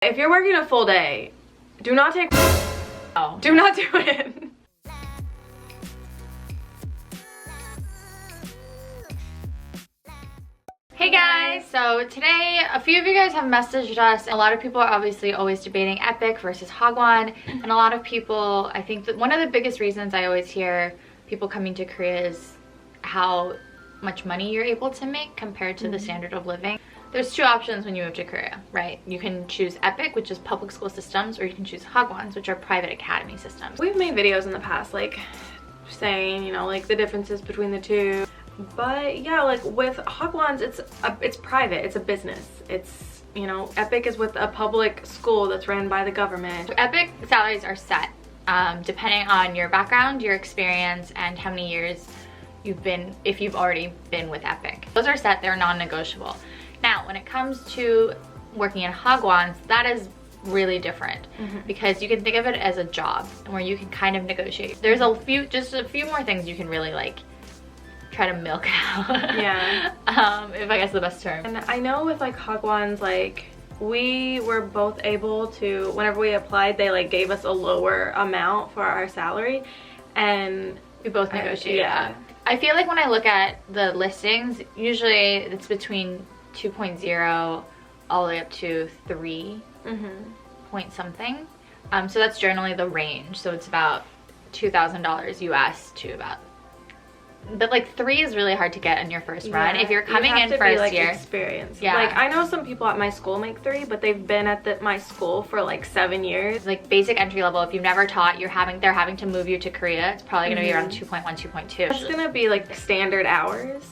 If you're working a full day, do not take do not do it. Hey guys, so today a few of you guys have messaged us. A lot of people are obviously always debating Epic versus Hagwon, and a lot of people, I think that one of the biggest reasons I always hear people coming to Korea is how much money you're able to make compared to the standard of living. There's two options when you move to Korea, right? You can choose Epic, which is public school systems, or you can choose Hagwons, which are private academy systems. We've made videos in the past, like saying, you know, like the differences between the two. But yeah, like with Hagwons, it's private, it's a business. It's, you know, Epic is with a public school that's ran by the government. Epic salaries are set depending on your background, your experience, and how many years you've been, if you've already been with Epic. Those are set, they're non-negotiable. Now, when it comes to working in Hagwons, that is really different because you can think of it as a job where you can kind of negotiate. There's just a few more things you can really like try to milk out. Yeah. If I guess the best term. And I know with like Hagwons, like we were both able to, whenever we applied, they like gave us a lower amount for our salary, and we both negotiated. Yeah. I feel like when I look at the listings, usually it's between 2.0 all the way up to 3 point something. So that's generally the range. So it's about $2,000 US to about, but like 3 is really hard to get in your first run. If you're coming in first year. Experience. Yeah. Like I know some people at my school make 3, but they've been at my school for like 7 years. Like basic entry level, if you've never taught, they're having to move you to Korea. It's probably gonna be around 2.1, 2.2. It's gonna be like standard hours.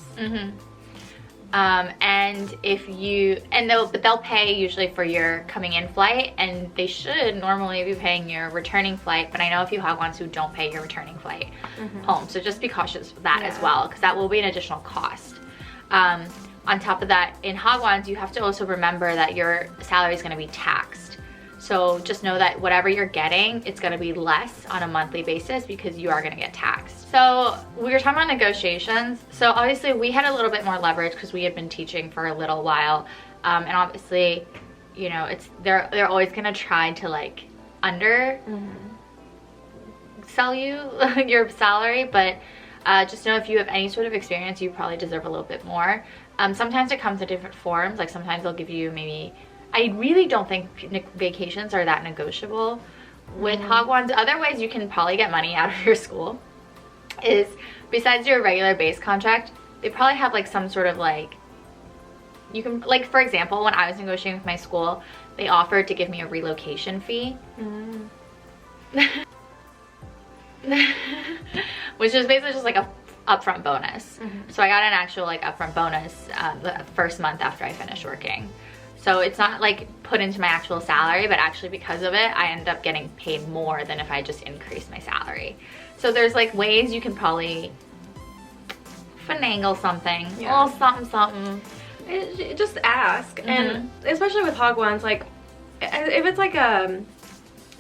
And if you, they'll pay usually for your coming in flight, and they should normally be paying your returning flight, but I know a few Hagwons who don't pay your returning flight home, so just be cautious of that as well, because that will be an additional cost. On top of that, in Hagwons, you have to also remember that your salary is going to be taxed. So just know that whatever you're getting, it's going to be less on a monthly basis because you are going to get taxed. So we were talking about negotiations. So obviously we had a little bit more leverage because we had been teaching for a little while. And obviously, you know, they're always going to try to like under sell you your salary. But just know if you have any sort of experience, you probably deserve a little bit more. Sometimes it comes in different forms. Like sometimes they'll give you maybe, I really don't think vacations are that negotiable with Hagwons. Other ways you can probably get money out of your school is, besides your regular base contract, they probably have like some sort of like, you can, like for example, when I was negotiating with my school, they offered to give me a relocation fee. Which is basically just like a upfront bonus. So I got an actual like upfront bonus the first month after I finished working. So it's not like put into my actual salary, but actually because of it, I end up getting paid more than if I just increased my salary. So there's like ways you can probably finagle something, a little something. Just ask, and especially with Hagwons, like if it's like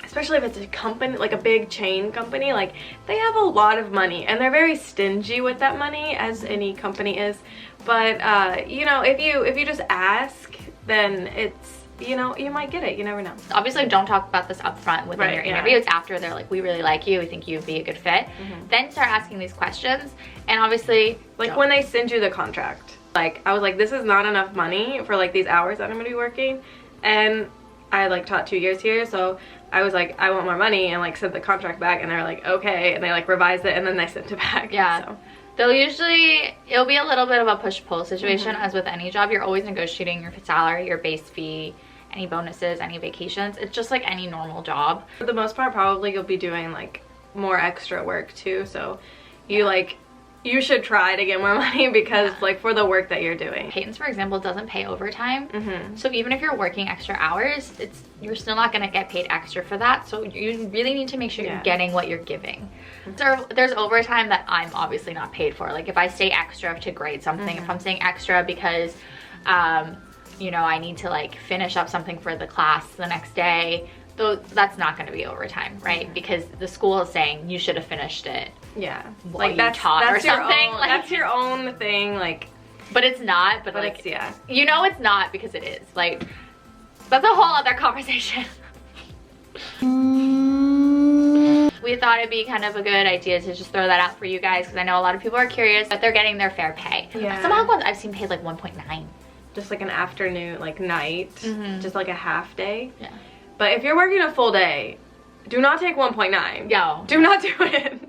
especially if it's a company, like a big chain company, like they have a lot of money and they're very stingy with that money, as any company is. But you know, if you just ask, then it's, you know, you might get it. You never know. Obviously, don't talk about this up front within your interview. It's after they're like, we really like you, we think you'd be a good fit. Then start asking these questions. And obviously, like when they send you the contract, like I was like, this is not enough money for like these hours that I'm gonna be working. And I like taught 2 years here, so I was like, I want more money, and like sent the contract back, and they're like, okay, and they like revised it, and then they sent it back. So. They'll usually, it'll be a little bit of a push-pull situation, as with any job. You're always negotiating your salary, your base fee, any bonuses, any vacations. It's just like any normal job. For the most part, probably you'll be doing like more extra work too, so you like, you should try to get more money because like for the work that you're doing. Payton's, for example, doesn't pay overtime. So even if you're working extra hours, you're still not gonna get paid extra for that. So you really need to make sure you're getting what you're giving. So there's overtime that I'm obviously not paid for. Like if I stay extra to grade something, if I'm staying extra because you know, I need to like finish up something for the class the next day, though that's not going to be overtime, right? Because the school is saying you should have finished it. Yeah, like that's taught or something. Like, that's your own thing, like. But it's not. But like, it's, yeah. You know, it's not because it is. Like, That's a whole other conversation. We thought it'd be kind of a good idea to just throw that out for you guys because I know a lot of people are curious that they're getting their fair pay. Yeah. Some Hagwons I've seen paid like 1.9. Just like an afternoon, like night, just like a half day. Yeah. But if you're working a full day, do not take 1.9. Yo. Do not do it.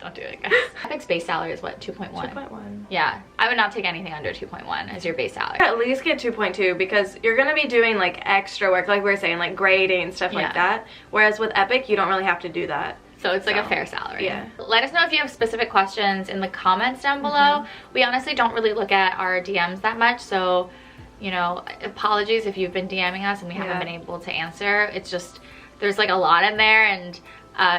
Don't do it, guys. Epic's base salary is what, 2.1? 2.1. Yeah, I would not take anything under 2.1 as your base salary. At least get 2.2 because you're gonna be doing like extra work, like we were saying, like grading and stuff like that. Whereas with Epic, you don't really have to do that. So it's like a fair salary. Yeah. Let us know if you have specific questions in the comments down below. We honestly don't really look at our DMs that much, so you know, apologies if you've been DMing us and we haven't been able to answer. It's just, there's like a lot in there, and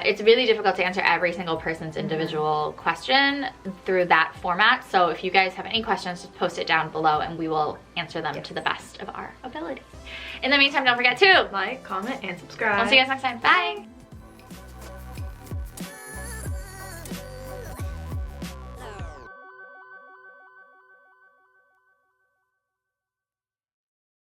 it's really difficult to answer every single person's individual question through that format. So if you guys have any questions, just post it down below and we will answer them to the best of our ability. In the meantime, don't forget to like, comment, and subscribe. We'll see you guys next time. Bye.